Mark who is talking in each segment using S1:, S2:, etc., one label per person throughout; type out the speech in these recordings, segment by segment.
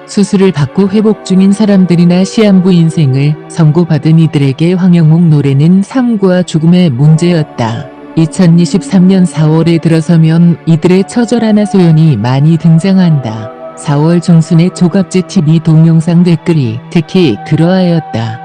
S1: 수술을 받고 회복 중인 사람들이나 시한부 인생을 선고받은 이들에게 황영웅 노래는 삶과 죽음의 문제였다. 2023년 4월에 들어서면 이들의 처절한 하소연이 많이 등장한다. 4월 중순의 조갑지 TV 동영상 댓글이 특히 그러하였다.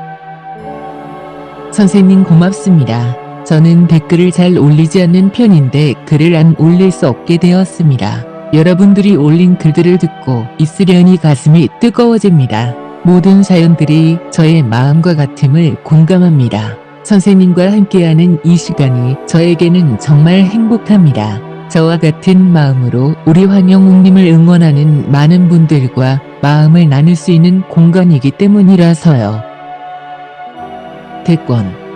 S1: 선생님 고맙습니다. 저는 댓글을 잘 올리지 않는 편인데 글을 안 올릴 수 없게 되었습니다. 여러분들이 올린 글들을 듣고 있으려니 가슴이 뜨거워집니다. 모든 사연들이 저의 마음과 같음을 공감합니다. 선생님과 함께하는 이 시간이 저에게는 정말 행복합니다. 저와 같은 마음으로 우리 황영웅님을 응원하는 많은 분들과 마음을 나눌 수 있는 공간이기 때문이라서요. 대권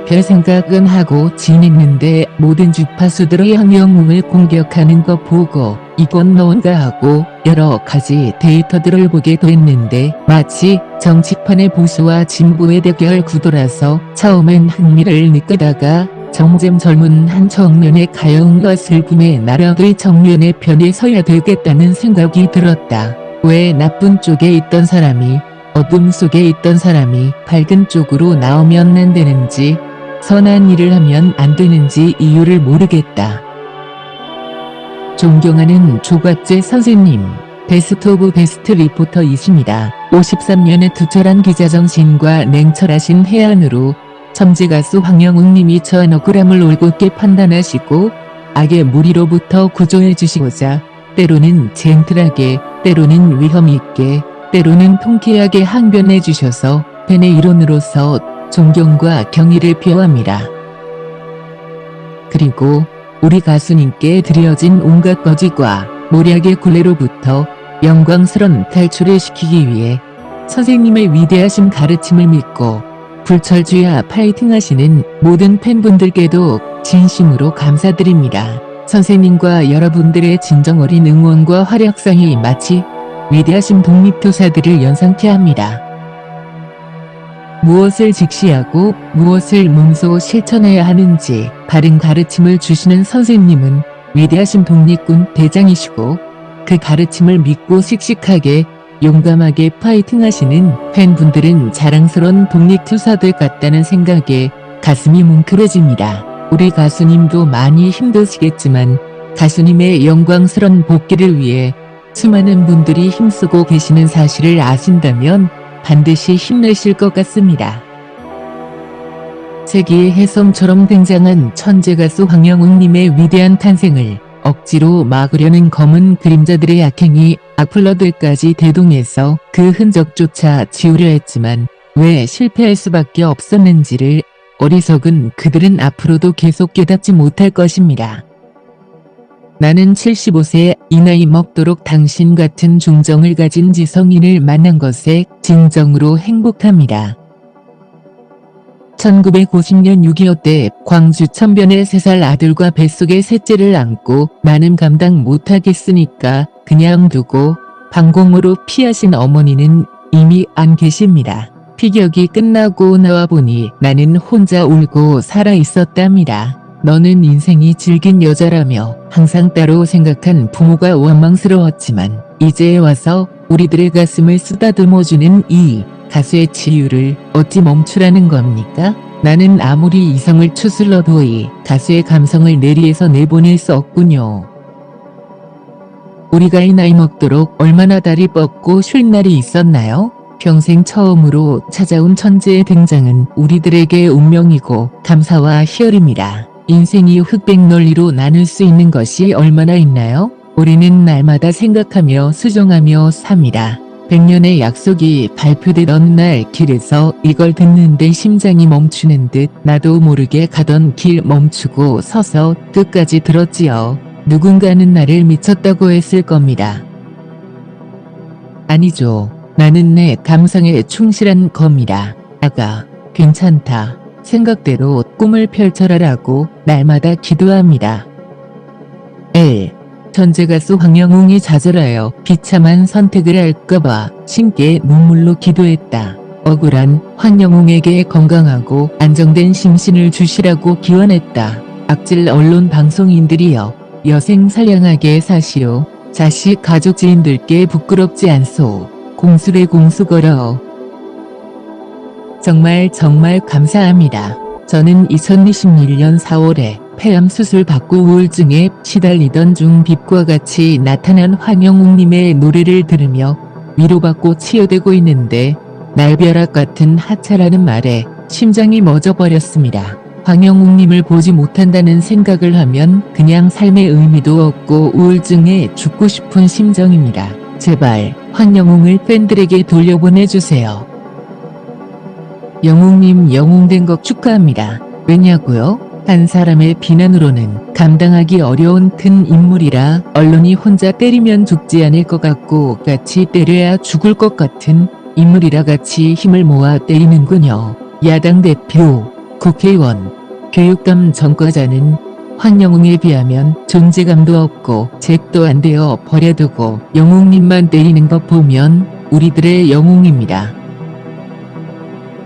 S1: 별 생각은 하고 지냈는데 모든 주파수들의 황영웅을 공격하는 거 보고 이건 뭔가 하고 여러 가지 데이터들을 보게 됐는데 마치 정치판의 보수와 진보의 대결 구도라서 처음엔 흥미를 느끼다가 정잼 젊은 한 청년의 가여움과 슬픔의 나락의 정면의 편에 서야 되겠다는 생각이 들었다. 왜 나쁜 쪽에 있던 사람이 어둠 속에 있던 사람이 밝은 쪽으로 나오면 안 되는지 선한 일을 하면 안 되는지 이유를 모르겠다. 존경하는 조갑재 선생님, 베스트 오브 베스트 리포터이십니다. 53년의 투철한 기자정신과 냉철하신 해안으로 천재 가수 황영웅님이 처한 억울함을 올곧게 판단하시고 악의 무리로부터 구조해 주시고자 때로는 젠틀하게, 때로는 위험있게, 때로는 통쾌하게 항변해 주셔서 팬의 일원으로서 존경과 경의를 표합니다. 그리고 우리 가수님께 드려진 온갖 거짓과 모략의 굴레로부터 영광스런 탈출을 시키기 위해 선생님의 위대하신 가르침을 믿고 불철주야 파이팅 하시는 모든 팬분들께도 진심으로 감사드립니다. 선생님과 여러분들의 진정 어린 응원과 활약상이 마치 위대하신 독립투사들을 연상케 합니다. 무엇을 직시하고 무엇을 몸소 실천해야 하는지 바른 가르침을 주시는 선생님은 위대하신 독립군 대장이시고 그 가르침을 믿고 씩씩하게 용감하게 파이팅 하시는 팬분들은 자랑스러운 독립투사들 같다는 생각에 가슴이 뭉클해집니다. 우리 가수님도 많이 힘드시겠지만 가수님의 영광스러운 복귀를 위해 수많은 분들이 힘쓰고 계시는 사실을 아신다면 반드시 힘내실 것 같습니다. 세기의 혜성처럼 등장한 천재 가수 황영웅님의 위대한 탄생을 억지로 막으려는 검은 그림자들의 악행이 악플러들까지 대동해서 그 흔적조차 지우려 했지만 왜 실패할 수밖에 없었는지를 어리석은 그들은 앞으로도 계속 깨닫지 못할 것입니다. 나는 75세 이 나이 먹도록 당신 같은 중정을 가진 지성인을 만난 것에 진정으로 행복합니다. 1950년 6.25 때 광주 천변의 3살 아들과 뱃속에 셋째를 안고 나는 감당 못하겠으니까 그냥 두고 방공호로 피하신 어머니는 이미 안 계십니다. 피격이 끝나고 나와보니 나는 혼자 울고 살아 있었답니다. 너는 인생이 질긴 여자라며 항상 따로 생각한 부모가 원망스러웠지만 이제 와서 우리들의 가슴을 쓰다듬어주는 이 가수의 치유를 어찌 멈추라는 겁니까? 나는 아무리 이성을 추슬러도 이 가수의 감성을 내리에서 내보낼 수 없군요. 우리가 이 나이 먹도록 얼마나 다리 뻗고 쉴 날이 있었나요? 평생 처음으로 찾아온 천재의 등장은 우리들에게 운명이고 감사와 희열입니다. 인생이 흑백 논리로 나눌 수 있는 것이 얼마나 있나요? 우리는 날마다 생각하며 수정하며 삽니다. 100년의 약속이 발표되던 날 길에서 이걸 듣는데 심장이 멈추는 듯 나도 모르게 가던 길 멈추고 서서 끝까지 들었지요. 누군가는 나를 미쳤다고 했을 겁니다. 아니죠. 나는 내 감성에 충실한 겁니다. 아가, 괜찮다. 생각대로 꿈을 펼쳐라라고 날마다 기도합니다. 천재 가수 황영웅이 좌절하여 비참한 선택을 할까봐 신께 눈물로 기도했다. 억울한 황영웅에게 건강하고 안정된 심신을 주시라고 기원했다. 악질 언론 방송인들이여 여생살량하게 사시오. 자식 가족 지인들께 부끄럽지 않소. 공수래 공수 걸어. 정말 감사합니다. 저는 2021년 4월에 폐암 수술 받고 우울증에 시달리던 중 빛과 같이 나타난 황영웅님의 노래를 들으며 위로받고 치유되고 있는데 날벼락 같은 하차라는 말에 심장이 멎어버렸습니다. 황영웅님을 보지 못한다는 생각을 하면 그냥 삶의 의미도 없고 우울증에 죽고 싶은 심정입니다. 제발 황영웅을 팬들에게 돌려보내주세요. 영웅님 영웅된 거 축하합니다. 왜냐고요? 한 사람의 비난으로는 감당하기 어려운 큰 인물이라 언론이 혼자 때리면 죽지 않을 것 같고 같이 때려야 죽을 것 같은 인물이라 같이 힘을 모아 때리는군요. 야당 대표, 국회의원, 교육감 전과자는 황영웅에 비하면 존재감도 없고 잭도 안 되어 버려두고 영웅님만 때리는 것 보면 우리들의 영웅입니다.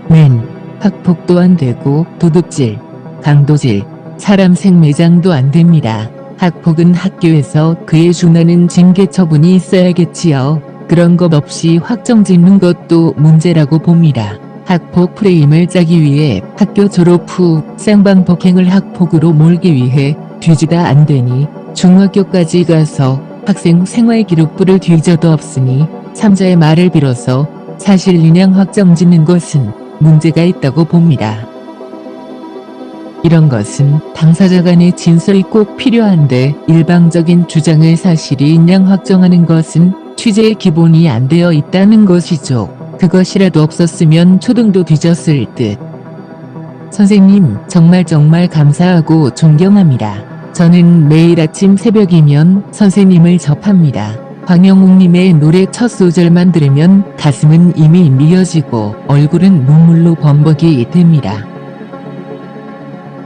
S1: 맨, 학폭도 안 되고 도둑질, 강도질, 사람 생매장도 안 됩니다. 학폭은 학교에서 그에 준하는 징계 처분이 있어야겠지요. 그런 것 없이 확정 짓는 것도 문제라고 봅니다. 학폭 프레임을 짜기 위해 학교 졸업 후 쌍방폭행을 학폭으로 몰기 위해 뒤지다 안 되니 중학교까지 가서 학생 생활기록부를 뒤져도 없으니 삼자의 말을 빌어서 사실 인양 확정 짓는 것은 문제가 있다고 봅니다. 이런 것은 당사자 간의 진술이 꼭 필요한데 일방적인 주장을 사실이 인양 확정하는 것은 취재의 기본이 안 되어 있다는 것이죠. 그것이라도 없었으면 초등도 뒤졌을 듯. 선생님 정말 감사하고 존경합니다. 저는 매일 아침 새벽이면 선생님을 접합니다. 황영웅님의 노래 첫 소절만 들으면 가슴은 이미 미어지고 얼굴은 눈물로 범벅이 됩니다.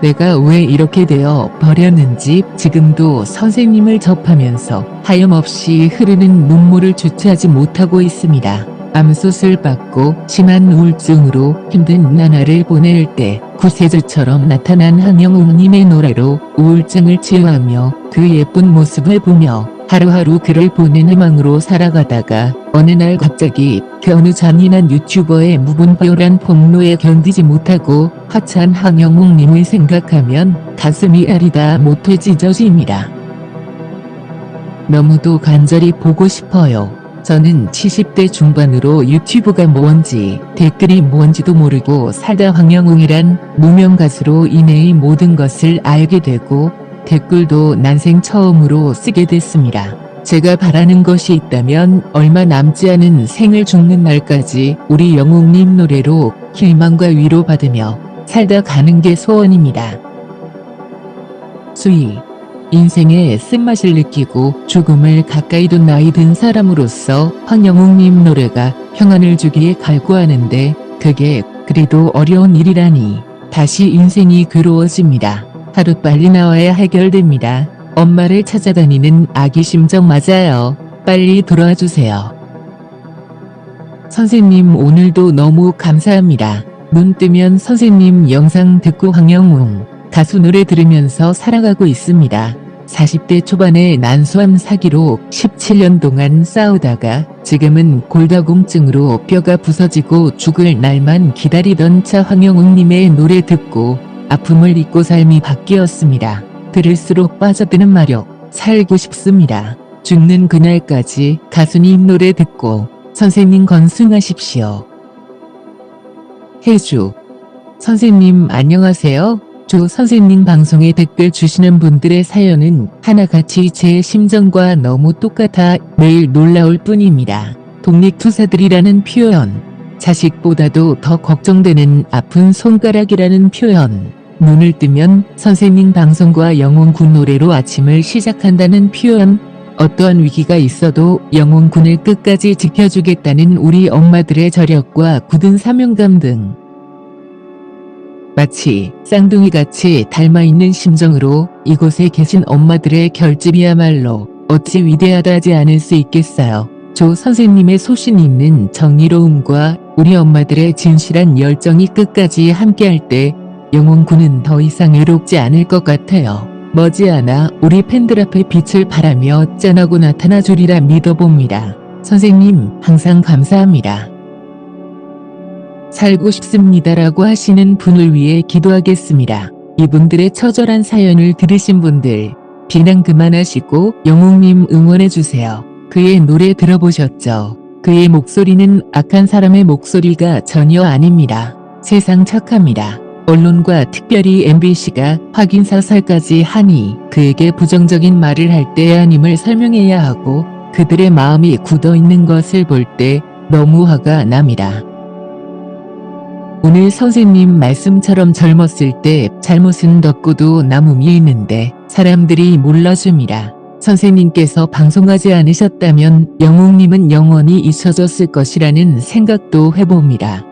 S1: 내가 왜 이렇게 되어 버렸는지 지금도 선생님을 접하면서 하염없이 흐르는 눈물을 주체하지 못하고 있습니다. 암수술 받고 심한 우울증으로 힘든 나날을 보낼 때 구세주처럼 나타난 황영웅님의 노래로 우울증을 치유하며 그 예쁜 모습을 보며 하루하루 그를 보는 희망으로 살아가다가 어느 날 갑자기 그 어느 잔인한 유튜버의 무분별한 폭로에 견디지 못하고 하차한 황영웅님을 생각하면 가슴이 아리다 못해 찢어집니다. 너무도 간절히 보고 싶어요. 저는 70대 중반으로 유튜브가 뭔지 댓글이 뭔지도 모르고 살다 황영웅이란 무명 가수로 이내의 모든 것을 알게 되고 댓글도 난생 처음으로 쓰게 됐습니다. 제가 바라는 것이 있다면 얼마 남지 않은 생을 죽는 날까지 우리 영웅님 노래로 희망과 위로받으며 살다 가는 게 소원입니다. 수위 인생의 쓴맛을 느끼고 죽음을 가까이 둔 나이 든 사람으로서 황영웅님 노래가 평안을 주기에 갈구하는데 그게 그래도 어려운 일이라니 다시 인생이 괴로워집니다. 하루빨리 나와야 해결됩니다. 엄마를 찾아다니는 아기 심정 맞아요. 빨리 돌아와 주세요. 선생님 오늘도 너무 감사합니다. 눈 뜨면 선생님 영상 듣고 황영웅 가수 노래 들으면서 살아가고 있습니다. 40대 초반에 난소암 사기로 17년 동안 싸우다가 지금은 골다공증으로 뼈가 부서지고 죽을 날만 기다리던 차 황영웅님의 노래 듣고 아픔을 잊고 삶이 바뀌었습니다. 들을수록 빠져드는 마력, 살고 싶습니다. 죽는 그날까지 가수님 노래 듣고 선생님 건승하십시오. 해주 선생님 안녕하세요. 조 선생님 방송에 댓글 주시는 분들의 사연은 하나같이 제 심정과 너무 똑같아 매일 놀라울 뿐입니다. 독립투사들이라는 표현, 자식보다도 더 걱정되는 아픈 손가락이라는 표현, 눈을 뜨면 선생님 방송과 영웅군 노래로 아침을 시작한다는 표현, 어떠한 위기가 있어도 영웅군을 끝까지 지켜주겠다는 우리 엄마들의 저력과 굳은 사명감 등 마치 쌍둥이같이 닮아있는 심정으로 이곳에 계신 엄마들의 결집이야말로 어찌 위대하다지 않을 수 있겠어요. 조 선생님의 소신 있는 정의로움과 우리 엄마들의 진실한 열정이 끝까지 함께할 때 영웅군은 더 이상 외롭지 않을 것 같아요. 머지않아 우리 팬들 앞에 빛을 발하며 짠하고 나타나 주리라 믿어봅니다. 선생님, 항상 감사합니다. 살고 싶습니다라고 하시는 분을 위해 기도하겠습니다. 이분들의 처절한 사연을 들으신 분들, 비난 그만하시고 영웅님 응원해주세요. 그의 노래 들어보셨죠? 그의 목소리는 악한 사람의 목소리가 전혀 아닙니다. 세상 착합니다. 언론과 특별히 MBC가 확인 사살까지 하니 그에게 부정적인 말을 할 때의 아님을 설명해야 하고 그들의 마음이 굳어있는 것을 볼 때 너무 화가 납니다. 오늘 선생님 말씀처럼 젊었을 때 잘못은 덮고도 남음이 있는데 사람들이 몰라줍니다. 선생님께서 방송하지 않으셨다면 영웅님은 영원히 잊혀졌을 것이라는 생각도 해봅니다.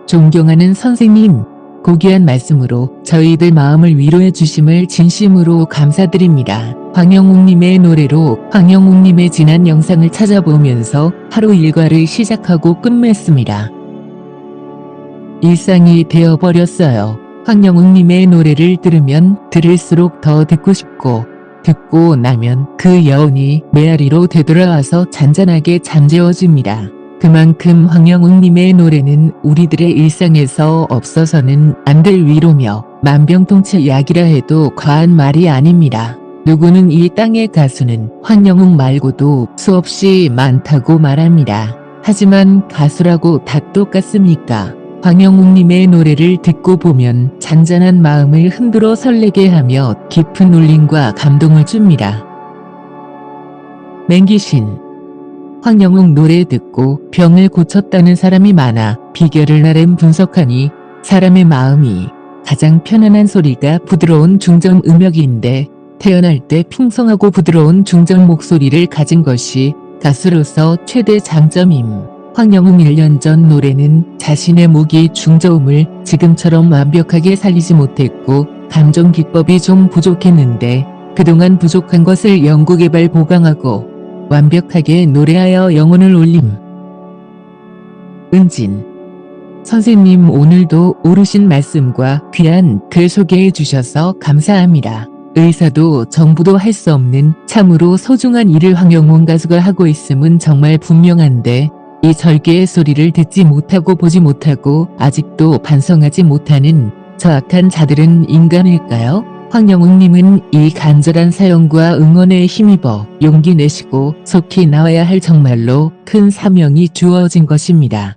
S1: 존경하는 선생님, 고귀한 말씀으로 저희들 마음을 위로해 주심을 진심으로 감사드립니다. 황영웅님의 노래로 황영웅님의 지난 영상을 찾아보면서 하루 일과를 시작하고 끝맺습니다. 일상이 되어버렸어요. 황영웅님의 노래를 들으면 들을수록 더 듣고 싶고 듣고 나면 그 여운이 메아리로 되돌아와서 잔잔하게 잠재워집니다. 그만큼 황영웅님의 노래는 우리들의 일상에서 없어서는 안 될 위로며 만병통치 약이라 해도 과한 말이 아닙니다. 누구는 이 땅의 가수는 황영웅 말고도 수없이 많다고 말합니다. 하지만 가수라고 다 똑같습니까? 황영웅님의 노래를 듣고 보면 잔잔한 마음을 흔들어 설레게 하며 깊은 울림과 감동을 줍니다. 맹기신 황영웅 노래 듣고 병을 고쳤다는 사람이 많아 비결을 나름 분석하니 사람의 마음이 가장 편안한 소리가 부드러운 중전 음역인데 태어날 때 풍성하고 부드러운 중전 목소리를 가진 것이 가수로서 최대 장점임. 황영웅 1년 전 노래는 자신의 목이 중저음을 지금처럼 완벽하게 살리지 못했고 감정 기법이 좀 부족했는데 그동안 부족한 것을 연구개발 보강하고 완벽하게 노래하여 영혼을 울림. 은진 선생님 오늘도 옳으신 말씀과 귀한 글 소개해 주셔서 감사합니다. 의사도 정부도 할 수 없는 참으로 소중한 일을 황영웅 가수가 하고 있음은 정말 분명한데 이 절개의 소리를 듣지 못하고 보지 못하고 아직도 반성하지 못하는 저 악한 자들은 인간일까요? 황영웅님은 이 간절한 사연과 응원에 힘입어 용기 내시고 속히 나와야 할 정말로 큰 사명이 주어진 것입니다.